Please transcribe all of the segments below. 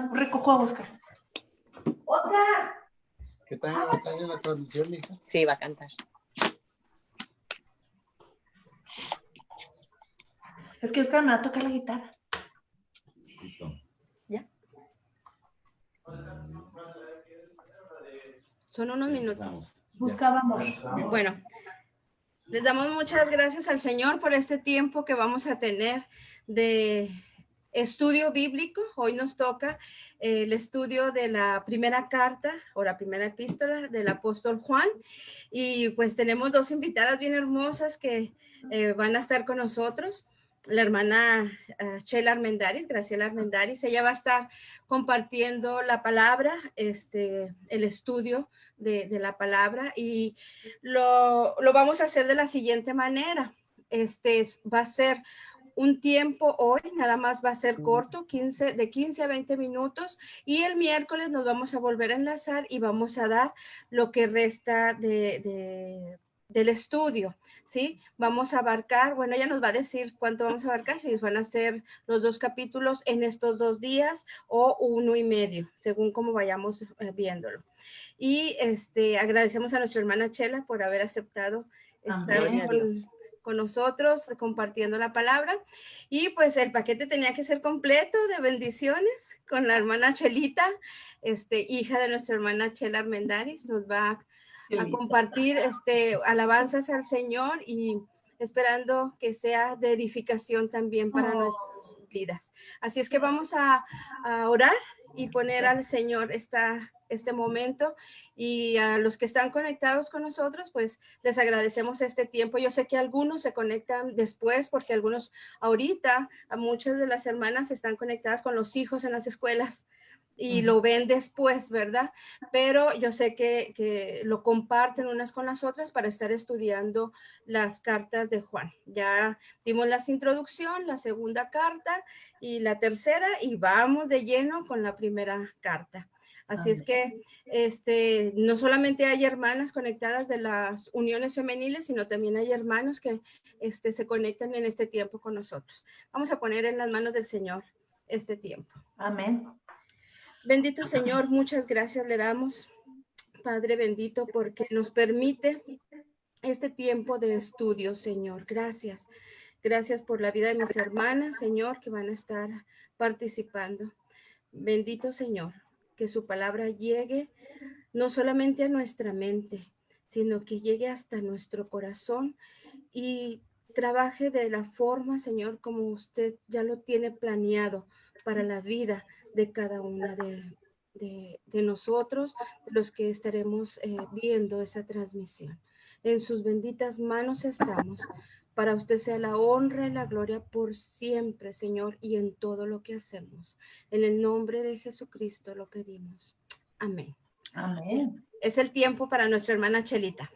más recojo a Oscar. ¡Oscar! ¿Qué tal? ¿Va a estar en la transmisión, hija? Sí, va a cantar. Es que Oscar me va a tocar la guitarra. Listo. ¿Ya? Son unos minutos. Empezamos. Buscaba amor. Bueno, les damos muchas gracias al Señor por este tiempo que vamos a tener de estudio bíblico. Hoy nos toca el estudio de la primera carta o la primera epístola del apóstol Juan. Y pues tenemos dos invitadas bien hermosas que van a estar con nosotros. La hermana Chela Armendáriz, Graciela Armendáriz, ella va a estar compartiendo la palabra, el estudio de la palabra, y lo vamos a hacer de la siguiente manera. Va a ser un tiempo hoy, nada más va a ser corto, de 15 a 20 minutos, y el miércoles nos vamos a volver a enlazar y vamos a dar lo que resta del estudio, ¿sí? Vamos a abarcar, bueno, ella nos va a decir cuánto vamos a abarcar, si van a ser los 2 capítulos en estos 2 días o 1 y medio, según como vayamos viéndolo. Y agradecemos a nuestra hermana Chela por haber aceptado estar con nosotros compartiendo la palabra. Y pues el paquete tenía que ser completo de bendiciones con la hermana Chelita, hija de nuestra hermana Chela Armendáriz. Nos va a compartir alabanzas al Señor y esperando que sea de edificación también para nuestras vidas. Así es que vamos a orar y poner al Señor este momento, y a los que están conectados con nosotros, pues les agradecemos este tiempo. Yo sé que algunos se conectan después, porque algunos ahorita, a muchas de las hermanas están conectadas con los hijos en las escuelas y lo ven después, ¿verdad? Pero yo sé que lo comparten unas con las otras para estar estudiando las cartas de Juan. Ya dimos la introducción, la segunda carta y la tercera, y vamos de lleno con la primera carta. Así es que no solamente hay hermanas conectadas de las uniones femeniles, sino también hay hermanos que se conectan en este tiempo con nosotros. Vamos a poner en las manos del Señor este tiempo. Amén. Bendito Señor, muchas gracias le damos, Padre bendito, porque nos permite este tiempo de estudio, Señor. Gracias. Gracias por la vida de mis hermanas, Señor, que van a estar participando. Bendito Señor, que su palabra llegue no solamente a nuestra mente, sino que llegue hasta nuestro corazón y trabaje de la forma, Señor, como usted ya lo tiene planeado para la vida de cada una de nosotros, de los que estaremos viendo esta transmisión. En sus benditas manos estamos. Para usted sea la honra y la gloria por siempre, Señor, y en todo lo que hacemos. En el nombre de Jesucristo lo pedimos. Amén. Amén. Es el tiempo para nuestra hermana Chelita.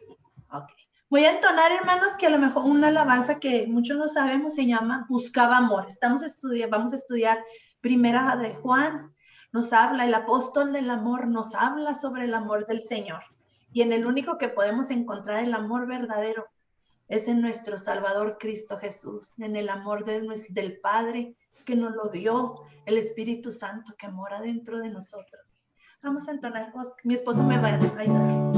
Ok. Voy a entonar, hermanos, que a lo mejor una alabanza que muchos no sabemos se llama Buscaba Amor. Vamos a estudiar primera de Juan. Nos habla, el apóstol del amor nos habla sobre el amor del Señor. Y en el único que podemos encontrar el amor verdadero es en nuestro Salvador Cristo Jesús, en el amor del Padre que nos lo dio, el Espíritu Santo que mora dentro de nosotros. Vamos a entonar, mi esposo me va a ayudar.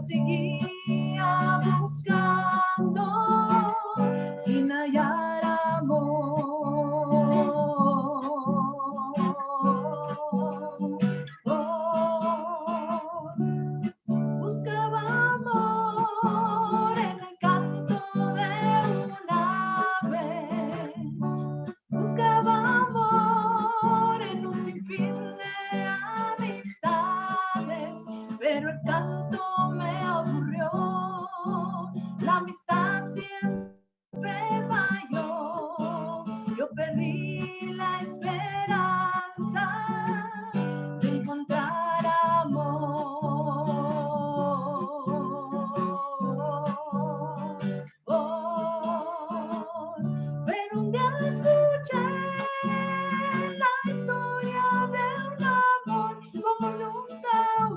Seguía buscando sin hallar amor. Buscaba amor en el canto de un ave. Buscaba amor en un sinfín de amistades, pero el canto me aburrió. La amistad siempre falló. Yo perdí la esperanza de encontrar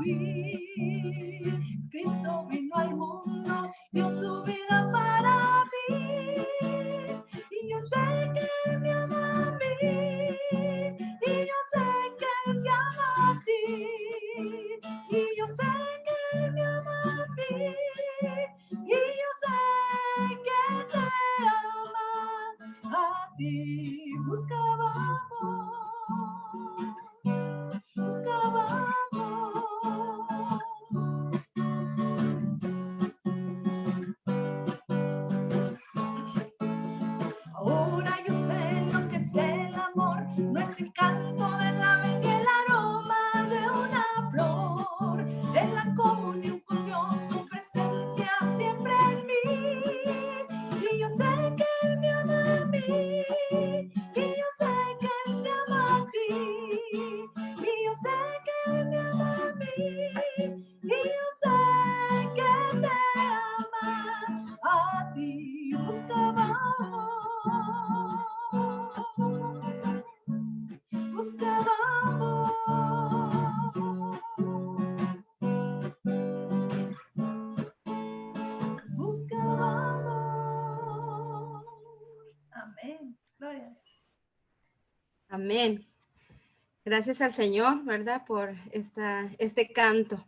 fui. Cristo vino al mundo, dio su vida para mí. Y yo sé que Él me ama a mí. Y yo sé que Él te ama a ti. Y yo sé que Él me ama a mí. Y yo sé que te ama a ti. Buscaba amor. Buscaba amor. Ahora yo sé lo que es el amor, no es el canto de la ave ni el aroma de una flor, es la comunión con Dios, su presencia siempre en mí. Y yo sé que Él me ama a mí, y yo sé que Él te ama a ti, y yo sé que Él me ama a mí, y yo sé que te ama a ti. Buscaba amor, buscaba amor, buscaba amor. Amén. Gloria a Dios. Amén. Gracias al Señor, ¿verdad? Por este canto.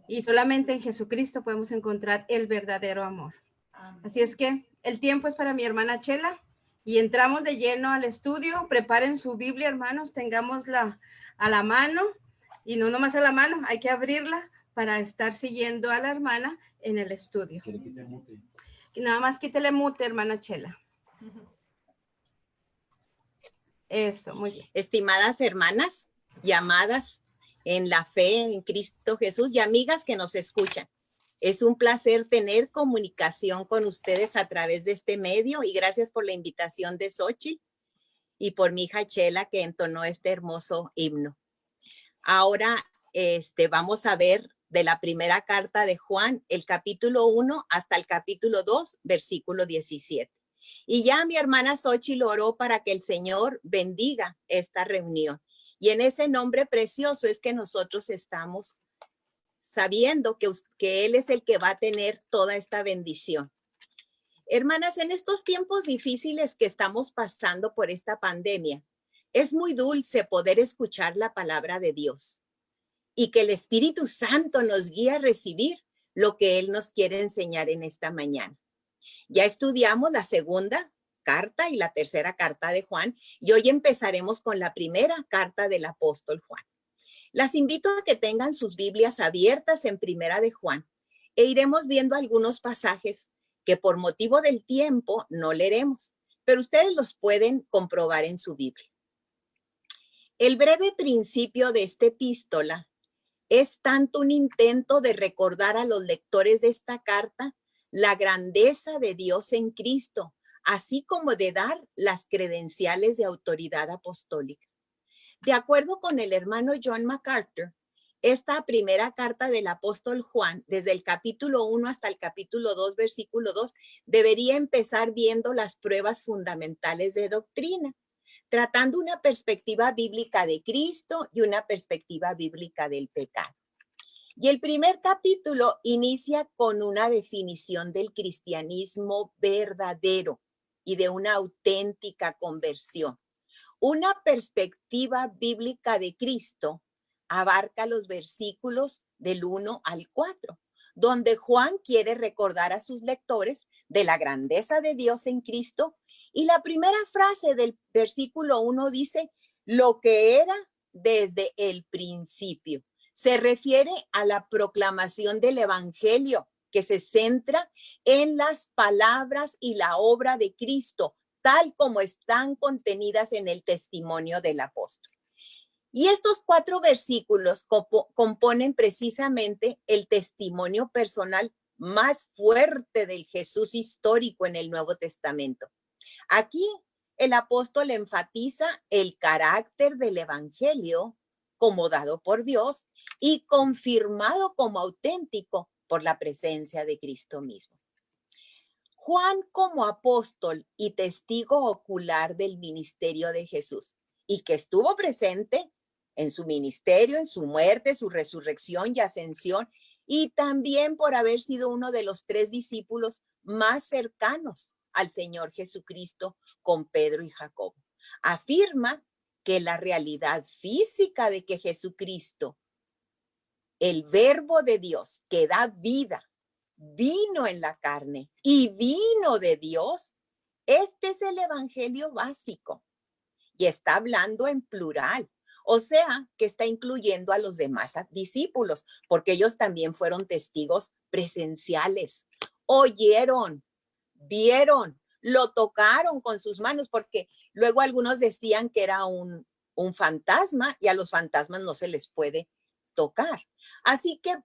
Y solamente en Jesucristo podemos encontrar el verdadero amor. Amén. Así es que el tiempo es para mi hermana Chela y entramos de lleno al estudio. Preparen su Biblia, hermanos, tengámosla a la mano y no nomás a la mano, hay que abrirla para estar siguiendo a la hermana en el estudio. Que le quite mute. Y nada más quítele mute, hermana Chela. Eso, muy bien. Estimadas hermanas y amadas en la fe en Cristo Jesús y amigas que nos escuchan. Es un placer tener comunicación con ustedes a través de este medio y gracias por la invitación de Xochitl y por mi hija Chela que entonó este hermoso himno. Ahora vamos a ver de la primera carta de Juan, el capítulo 1 hasta el capítulo 2, versículo 17. Y ya mi hermana Xochitl oró para que el Señor bendiga esta reunión. Y en ese nombre precioso es que nosotros estamos sabiendo que Él es el que va a tener toda esta bendición. Hermanas, en estos tiempos difíciles que estamos pasando por esta pandemia, es muy dulce poder escuchar la palabra de Dios y que el Espíritu Santo nos guíe a recibir lo que Él nos quiere enseñar en esta mañana. Ya estudiamos la segunda carta y la tercera carta de Juan y hoy empezaremos con la primera carta del apóstol Juan. Las invito a que tengan sus Biblias abiertas en Primera de Juan e iremos viendo algunos pasajes que por motivo del tiempo no leeremos, pero ustedes los pueden comprobar en su Biblia. El breve principio de esta epístola es tanto un intento de recordar a los lectores de esta carta la grandeza de Dios en Cristo, así como de dar las credenciales de autoridad apostólica. De acuerdo con el hermano John MacArthur, esta primera carta del apóstol Juan, desde el capítulo 1 hasta el capítulo 2, versículo 2, debería empezar viendo las pruebas fundamentales de doctrina, tratando una perspectiva bíblica de Cristo y una perspectiva bíblica del pecado. Y el primer capítulo inicia con una definición del cristianismo verdadero y de una auténtica conversión. Una perspectiva bíblica de Cristo abarca los versículos del 1 al 4, donde Juan quiere recordar a sus lectores de la grandeza de Dios en Cristo. Y la primera frase del versículo 1 dice, lo que era desde el principio. Se refiere a la proclamación del evangelio que se centra en las palabras y la obra de Cristo, tal como están contenidas en el testimonio del apóstol. Y estos 4 versículos componen precisamente el testimonio personal más fuerte del Jesús histórico en el Nuevo Testamento. Aquí el apóstol enfatiza el carácter del evangelio como dado por Dios y confirmado como auténtico por la presencia de Cristo mismo. Juan, como apóstol y testigo ocular del ministerio de Jesús y que estuvo presente en su ministerio, en su muerte, su resurrección y ascensión, y también por haber sido uno de los 3 discípulos más cercanos al Señor Jesucristo con Pedro y Jacobo. Afirma que la realidad física de que Jesucristo, el verbo de Dios que da vida, vino en la carne y vino de Dios, este es el evangelio básico y está hablando en plural. O sea, que está incluyendo a los demás discípulos, porque ellos también fueron testigos presenciales. Oyeron, vieron, lo tocaron con sus manos, porque luego algunos decían que era un fantasma y a los fantasmas no se les puede tocar. Así que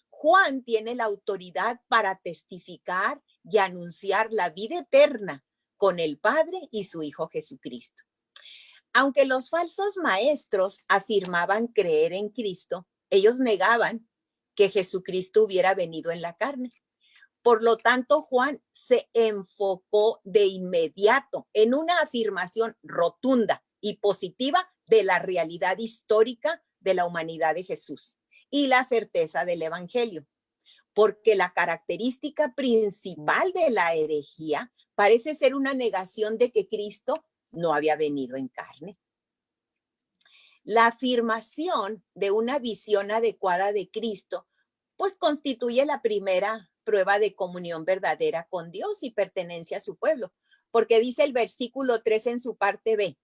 Juan tiene la autoridad para testificar y anunciar la vida eterna con el Padre y su Hijo Jesucristo. Aunque los falsos maestros afirmaban creer en Cristo, ellos negaban que Jesucristo hubiera venido en la carne. Por lo tanto, Juan se enfocó de inmediato en una afirmación rotunda y positiva de la realidad histórica de la humanidad de Jesús y la certeza del evangelio, porque la característica principal de la herejía parece ser una negación de que Cristo no había venido en carne. La afirmación de una visión adecuada de Cristo, pues constituye la primera prueba de comunión verdadera con Dios y pertenencia a su pueblo, porque dice el versículo 3 en su parte B,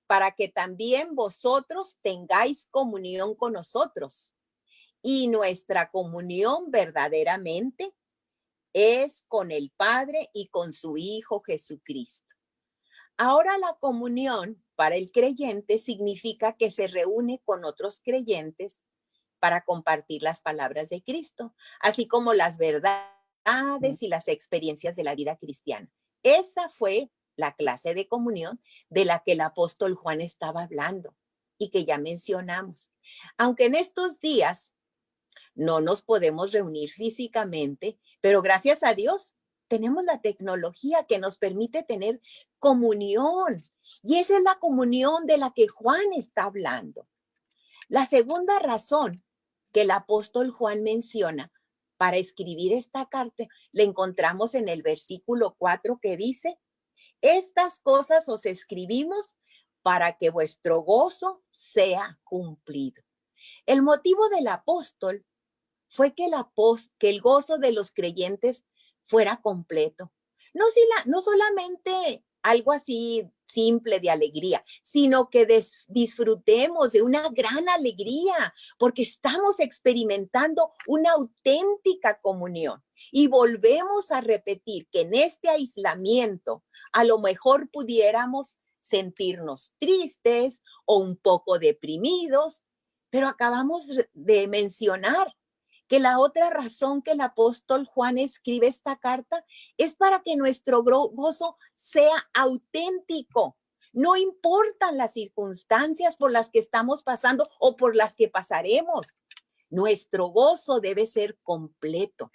para que también vosotros tengáis comunión con nosotros. Y nuestra comunión verdaderamente es con el Padre y con su Hijo Jesucristo. Ahora la comunión para el creyente significa que se reúne con otros creyentes para compartir las palabras de Cristo, así como las verdades y las experiencias de la vida cristiana. Esa fue la clase de comunión de la que el apóstol Juan estaba hablando y que ya mencionamos. Aunque en estos días no nos podemos reunir físicamente, pero gracias a Dios tenemos la tecnología que nos permite tener comunión. Y esa es la comunión de la que Juan está hablando. La segunda razón que el apóstol Juan menciona para escribir esta carta la encontramos en el versículo 4 que dice, estas cosas os escribimos para que vuestro gozo sea cumplido. El motivo del apóstol fue que el gozo de los creyentes fuera completo. No solamente algo así simple de alegría, sino que disfrutemos de una gran alegría porque estamos experimentando una auténtica comunión. Y volvemos a repetir que en este aislamiento a lo mejor pudiéramos sentirnos tristes o un poco deprimidos, pero acabamos de mencionar que la otra razón que el apóstol Juan escribe esta carta es para que nuestro gozo sea auténtico. No importan las circunstancias por las que estamos pasando o por las que pasaremos. Nuestro gozo debe ser completo,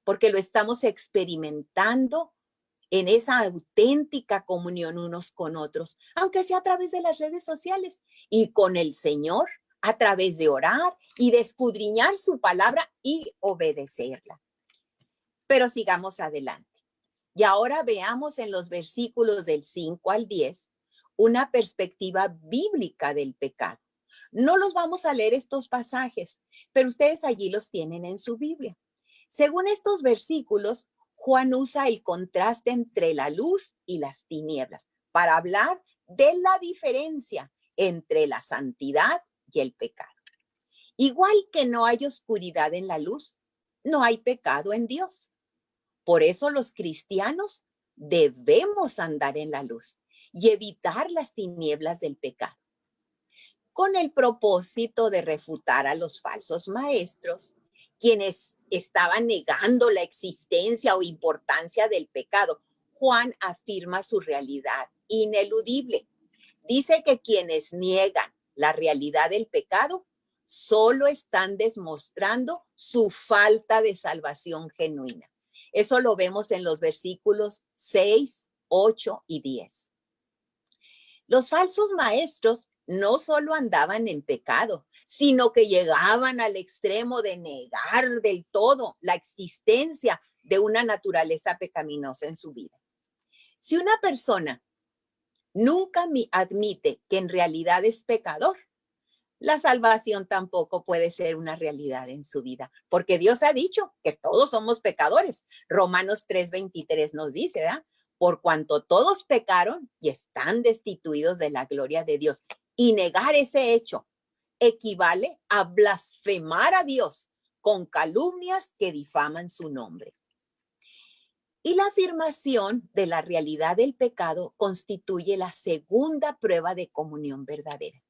porque lo estamos experimentando en esa auténtica comunión unos con otros, aunque sea a través de las redes sociales y con el Señor, a través de orar y de escudriñar su palabra y obedecerla. Pero sigamos adelante. Y ahora veamos en los versículos del 5 al 10 una perspectiva bíblica del pecado. No los vamos a leer estos pasajes, pero ustedes allí los tienen en su Biblia. Según estos versículos, Juan usa el contraste entre la luz y las tinieblas para hablar de la diferencia entre la santidad y el pecado. Igual que no hay oscuridad en la luz, no hay pecado en Dios. Por eso los cristianos debemos andar en la luz y evitar las tinieblas del pecado, con el propósito de refutar a los falsos maestros, quienes estaban negando la existencia o importancia del pecado. Juan afirma su realidad ineludible. Dice que quienes niegan la realidad del pecado solo están demostrando su falta de salvación genuina. Eso lo vemos en los versículos 6, 8 y 10. Los falsos maestros no solo andaban en pecado, sino que llegaban al extremo de negar del todo la existencia de una naturaleza pecaminosa en su vida. Si una persona nunca admite que en realidad es pecador, la salvación tampoco puede ser una realidad en su vida, porque Dios ha dicho que todos somos pecadores. Romanos 3:23 nos dice, ¿verdad? Por cuanto todos pecaron y están destituidos de la gloria de Dios. Y negar ese hecho equivale a blasfemar a Dios con calumnias que difaman su nombre. Y la afirmación de la realidad del pecado constituye la segunda prueba de comunión verdadera.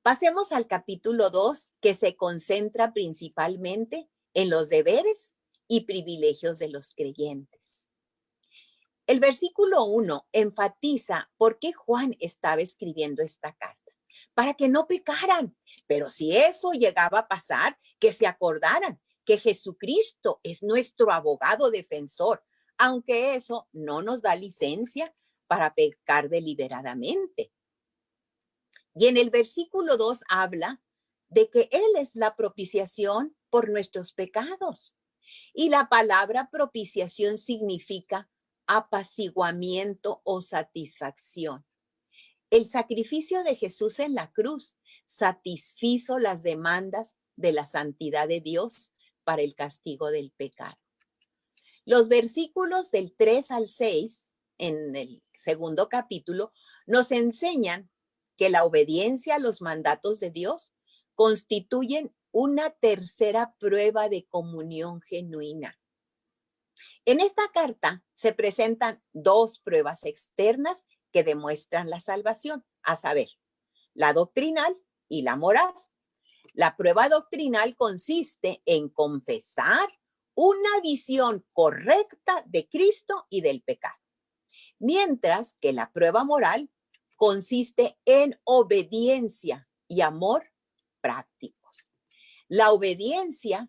Pasemos al capítulo 2, que se concentra principalmente en los deberes y privilegios de los creyentes. El versículo 1 enfatiza por qué Juan estaba escribiendo esta carta, para que no pecaran. Pero si eso llegaba a pasar, que se acordaran que Jesucristo es nuestro abogado defensor, aunque eso no nos da licencia para pecar deliberadamente. Y en el versículo 2 habla de que Él es la propiciación por nuestros pecados. Y la palabra propiciación significa apaciguamiento o satisfacción. El sacrificio de Jesús en la cruz satisfizo las demandas de la santidad de Dios para el castigo del pecado. Los versículos del 3 al 6 en el segundo capítulo nos enseñan que la obediencia a los mandatos de Dios constituyen una tercera prueba de comunión genuina. En esta carta se presentan dos pruebas externas que demuestran la salvación, a saber, la doctrinal y la moral. La prueba doctrinal consiste en confesar una visión correcta de Cristo y del pecado, mientras que la prueba moral consiste en obediencia y amor prácticos. La obediencia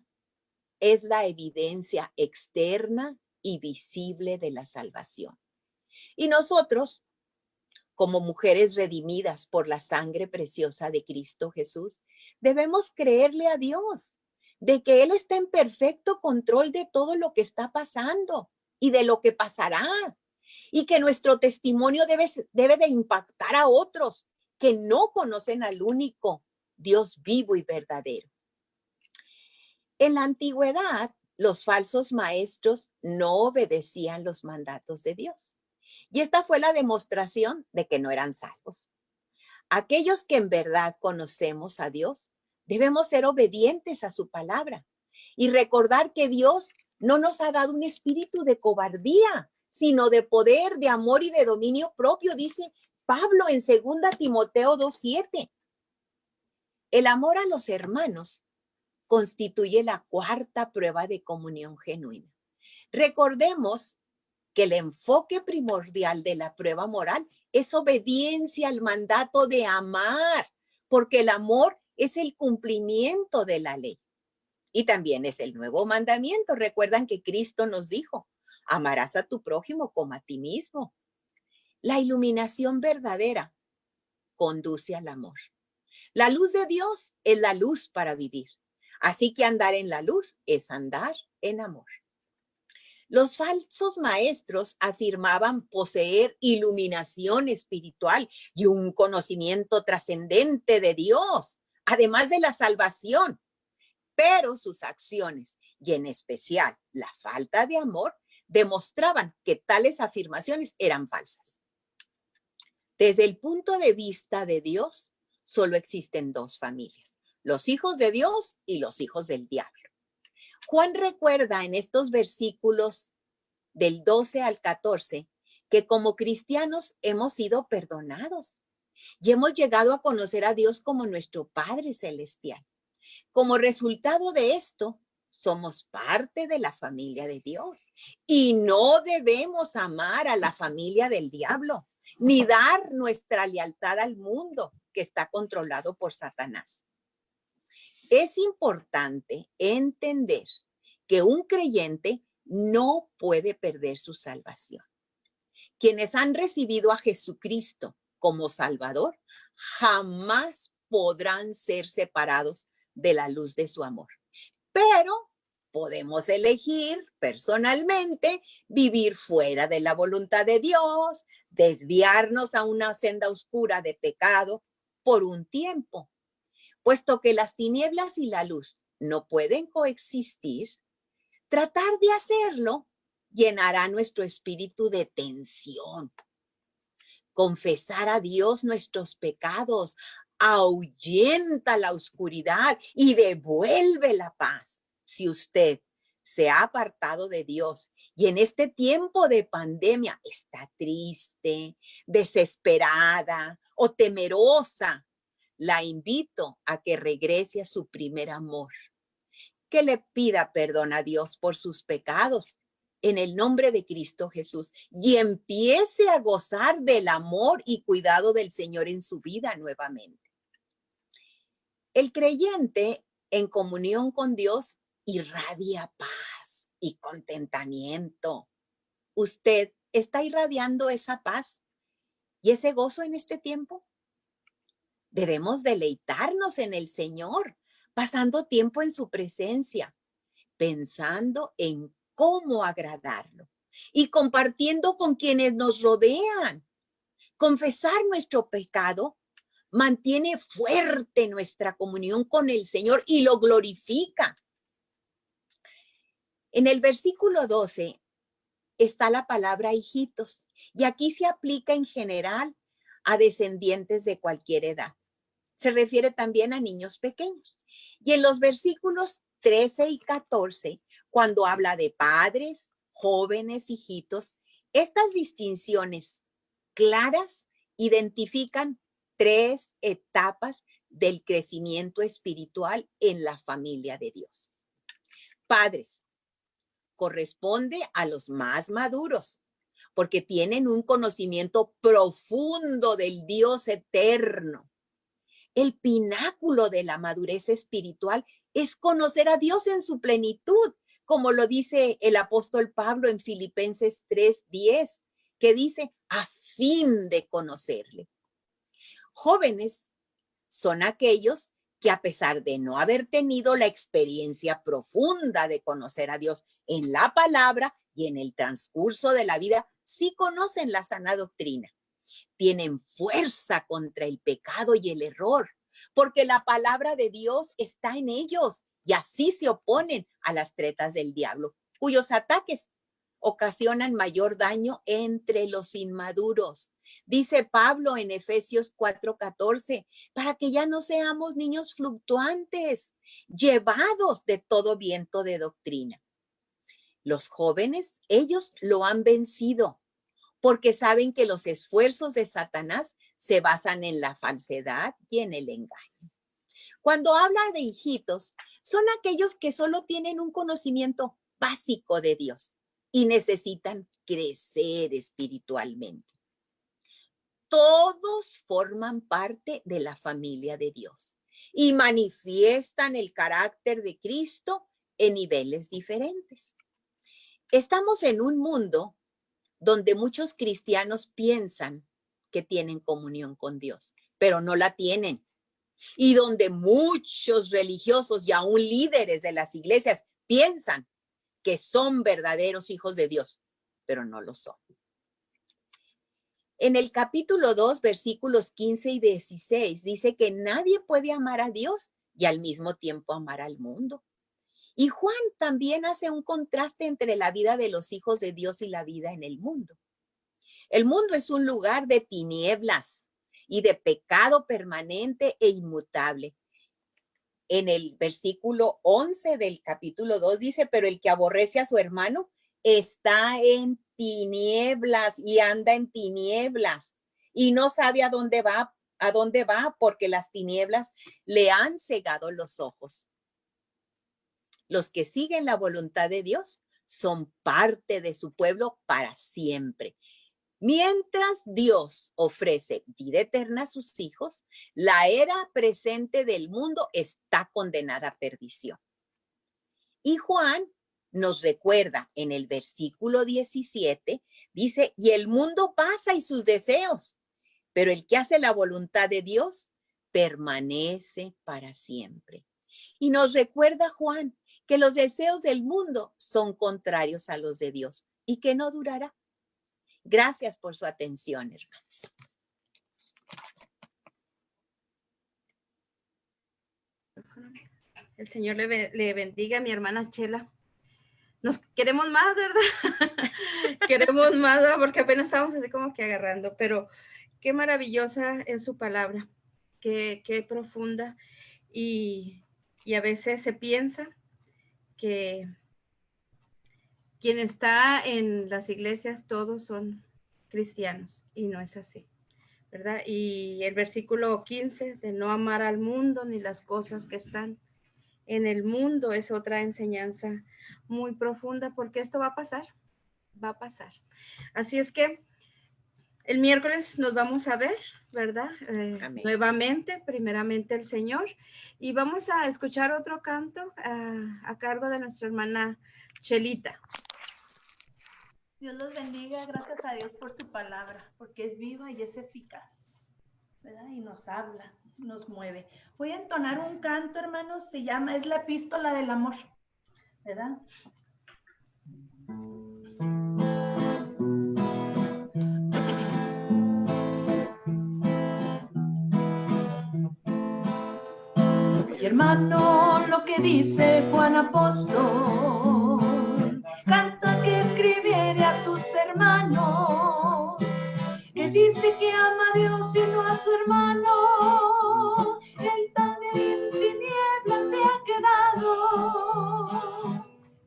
es la evidencia externa y visible de la salvación. Y nosotros, como mujeres redimidas por la sangre preciosa de Cristo Jesús, debemos creerle a Dios de que Él está en perfecto control de todo lo que está pasando y de lo que pasará. Y que nuestro testimonio debe de impactar a otros que no conocen al único Dios vivo y verdadero. En la antigüedad, los falsos maestros no obedecían los mandatos de Dios. Y esta fue la demostración de que no eran salvos. Aquellos que en verdad conocemos a Dios, debemos ser obedientes a su palabra y recordar que Dios no nos ha dado un espíritu de cobardía, sino de poder, de amor y de dominio propio, dice Pablo en 2 Timoteo 2:7. El amor a los hermanos constituye la cuarta prueba de comunión genuina. Recordemos que el enfoque primordial de la prueba moral es obediencia al mandato de amar, porque el amor es el cumplimiento de la ley. Y también es el nuevo mandamiento. Recuerdan que Cristo nos dijo, amarás a tu prójimo como a ti mismo. La iluminación verdadera conduce al amor. La luz de Dios es la luz para vivir. Así que andar en la luz es andar en amor. Los falsos maestros afirmaban poseer iluminación espiritual y un conocimiento trascendente de Dios, además de la salvación. Pero sus acciones, y en especial la falta de amor, demostraban que tales afirmaciones eran falsas. Desde el punto de vista de Dios, solo existen dos familias, los hijos de Dios y los hijos del diablo. Juan recuerda en estos versículos del 12 al 14 que como cristianos hemos sido perdonados y hemos llegado a conocer a Dios como nuestro Padre Celestial. Como resultado de esto, somos parte de la familia de Dios y no debemos amar a la familia del diablo, ni dar nuestra lealtad al mundo que está controlado por Satanás. Es importante entender que un creyente no puede perder su salvación. Quienes han recibido a Jesucristo como Salvador jamás podrán ser separados de la luz de su amor. Pero podemos elegir personalmente vivir fuera de la voluntad de Dios, desviarnos a una senda oscura de pecado por un tiempo. Puesto que las tinieblas y la luz no pueden coexistir, tratar de hacerlo llenará nuestro espíritu de tensión. Confesar a Dios nuestros pecados ahuyenta la oscuridad y devuelve la paz. Si usted se ha apartado de Dios y en este tiempo de pandemia está triste, desesperada o temerosa, la invito a que regrese a su primer amor, que le pida perdón a Dios por sus pecados en el nombre de Cristo Jesús y empiece a gozar del amor y cuidado del Señor en su vida nuevamente. El creyente en comunión con Dios irradia paz y contentamiento. ¿Usted está irradiando esa paz y ese gozo en este tiempo? Debemos deleitarnos en el Señor, pasando tiempo en su presencia, pensando en cómo agradarlo y compartiendo con quienes nos rodean. Confesar nuestro pecado mantiene fuerte nuestra comunión con el Señor y lo glorifica. En el versículo 12 está la palabra hijitos y aquí se aplica en general a descendientes de cualquier edad. Se refiere también a niños pequeños. Y en los versículos 13 y 14, cuando habla de padres, jóvenes, hijitos, estas distinciones claras identifican 3 etapas del crecimiento espiritual en la familia de Dios. Padres, corresponde a los más maduros, porque tienen un conocimiento profundo del Dios eterno. El pináculo de la madurez espiritual es conocer a Dios en su plenitud, como lo dice el apóstol Pablo en Filipenses 3:10, que dice, a fin de conocerle. Jóvenes son aquellos que a pesar de no haber tenido la experiencia profunda de conocer a Dios en la palabra y en el transcurso de la vida, sí conocen la sana doctrina. Tienen fuerza contra el pecado y el error, porque la palabra de Dios está en ellos y así se oponen a las tretas del diablo, cuyos ataques ocasionan mayor daño entre los inmaduros. Dice Pablo en Efesios 4:14, para que ya no seamos niños fluctuantes, llevados de todo viento de doctrina. Los jóvenes, ellos lo han vencido, porque saben que los esfuerzos de Satanás se basan en la falsedad y en el engaño. Cuando habla de hijitos, son aquellos que solo tienen un conocimiento básico de Dios y necesitan crecer espiritualmente. Todos forman parte de la familia de Dios y manifiestan el carácter de Cristo en niveles diferentes. Estamos en un mundo donde muchos cristianos piensan que tienen comunión con Dios, pero no la tienen. Y donde muchos religiosos y aún líderes de las iglesias piensan que son verdaderos hijos de Dios, pero no lo son. En el capítulo 2, versículos 15 y 16, dice que nadie puede amar a Dios y al mismo tiempo amar al mundo. Y Juan también hace un contraste entre la vida de los hijos de Dios y la vida en el mundo. El mundo es un lugar de tinieblas y de pecado permanente e inmutable. En el versículo 11 del capítulo 2 dice, pero el que aborrece a su hermano está en tinieblas y anda en tinieblas y no sabe a dónde va porque las tinieblas le han cegado los ojos. Los que siguen la voluntad de Dios son parte de su pueblo para siempre. Mientras Dios ofrece vida eterna a sus hijos, la era presente del mundo está condenada a perdición. Y Juan nos recuerda en el versículo 17, dice, y el mundo pasa y sus deseos, pero el que hace la voluntad de Dios permanece para siempre. Y nos recuerda Juan que los deseos del mundo son contrarios a los de Dios y que no durará. Gracias por su atención, hermanos. El Señor le bendiga a mi hermana Chela. Nos queremos más, ¿verdad? Queremos más, ¿verdad? Porque apenas estamos así como que agarrando, pero qué maravillosa es su palabra, qué profunda. Y a veces se piensa que quien está en las iglesias todos son cristianos y no es así, ¿verdad? Y el versículo 15 de no amar al mundo ni las cosas que están en el mundo es otra enseñanza muy profunda, porque esto va a pasar, va a pasar. Así es que el miércoles nos vamos a ver, ¿verdad? Nuevamente, primeramente el Señor, y vamos a escuchar otro canto a cargo de nuestra hermana Chelita. Dios los bendiga, gracias a Dios por su palabra, porque es viva y es eficaz, ¿verdad? Y nos habla, nos mueve. Voy a entonar un canto, hermanos, es la epístola del amor, ¿verdad? Oye, hermano, lo que dice Juan Apóstol, carta que escribiere a sus hermanos, que dice que ama a Dios y no a su hermano, él también en tinieblas se ha quedado.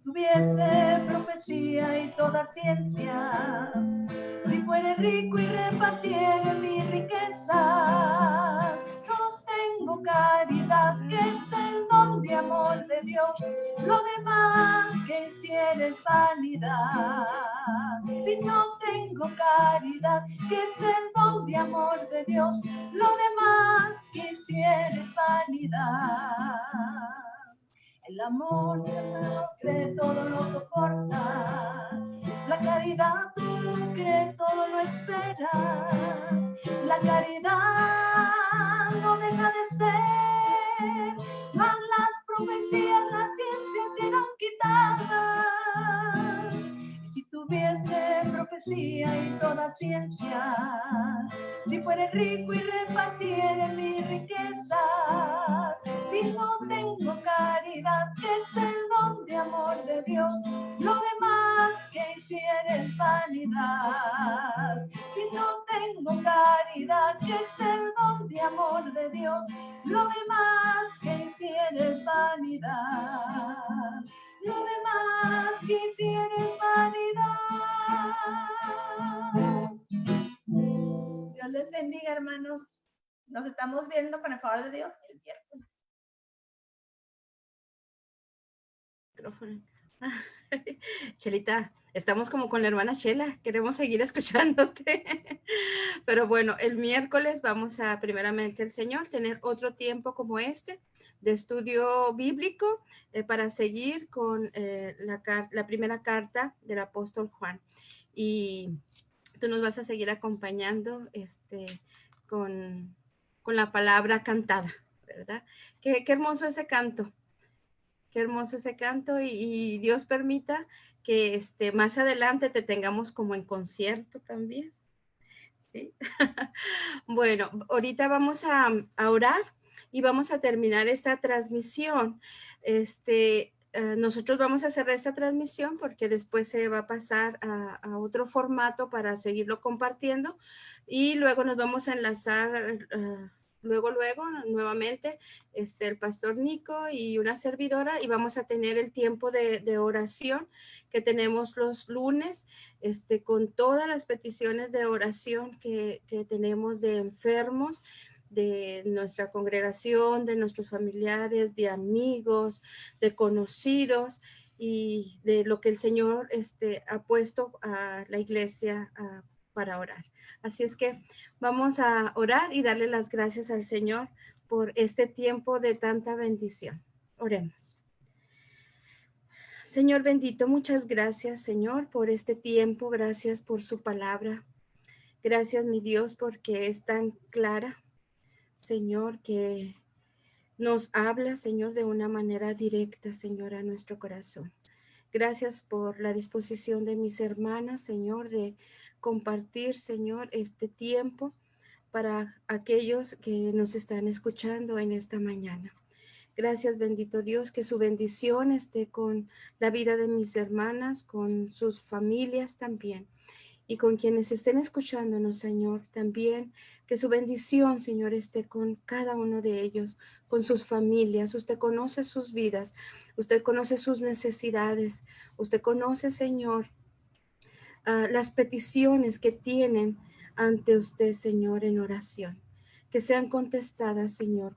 Tuviese profecía y toda ciencia, si fuere rico y repartiere mis riquezas, no tengo caridad, que es el don de amor de Dios, lo demás que hiciere es vanidad. Si no tengo caridad, que es el don de amor de Dios, lo demás que hiciere es vanidad. El amor cree, todo lo soporta. La caridad cree, todo lo espera. La caridad no deja de ser, mas las profecías, las ciencias serán quitadas. Y si tuviese profecía y toda ciencia, si fuere rico y repartiere mis riquezas, si no tengo caridad, que es el don de amor de Dios, lo demás que hiciere es vanidad. Si no tengo caridad, que es el don de amor de Dios, lo demás que hiciere es vanidad. Lo demás que hiciere es vanidad. Dios les bendiga, hermanos. Nos estamos viendo con el favor de Dios el miércoles. Chelita, estamos como con la hermana Chela, queremos seguir escuchándote. Pero bueno, el miércoles vamos a, primeramente el Señor, tener otro tiempo como este de estudio bíblico para seguir con la primera carta del apóstol Juan. Y tú nos vas a seguir acompañando con la palabra cantada, ¿verdad? Qué hermoso ese canto. Qué hermoso ese canto y Dios permita que más adelante te tengamos como en concierto también. ¿Sí? Bueno, ahorita vamos a orar y vamos a terminar esta transmisión. Nosotros vamos a cerrar esta transmisión porque después se va a pasar a otro formato para seguirlo compartiendo y luego nos vamos a enlazar luego, nuevamente, el pastor Nico y una servidora, y vamos a tener el tiempo de oración que tenemos los lunes, con todas las peticiones de oración que tenemos de enfermos, de nuestra congregación, de nuestros familiares, de amigos, de conocidos, y de lo que el Señor ha puesto a la iglesia para orar. Así es que vamos a orar y darle las gracias al Señor por este tiempo de tanta bendición. Oremos. Señor bendito, muchas gracias, Señor, por este tiempo. Gracias por su palabra. Gracias, mi Dios, porque es tan clara, Señor, que nos habla, Señor, de una manera directa, Señor, a nuestro corazón. Gracias por la disposición de mis hermanas, Señor, de compartir, Señor, este tiempo para aquellos que nos están escuchando en esta mañana. Gracias, bendito Dios, que su bendición esté con la vida de mis hermanas, con sus familias también. Y con quienes estén escuchándonos, Señor, también que su bendición, Señor, esté con cada uno de ellos, con sus familias. Usted conoce sus vidas, usted conoce sus necesidades, usted conoce, Señor, las peticiones que tienen ante usted, Señor, en oración. Que sean contestadas, Señor,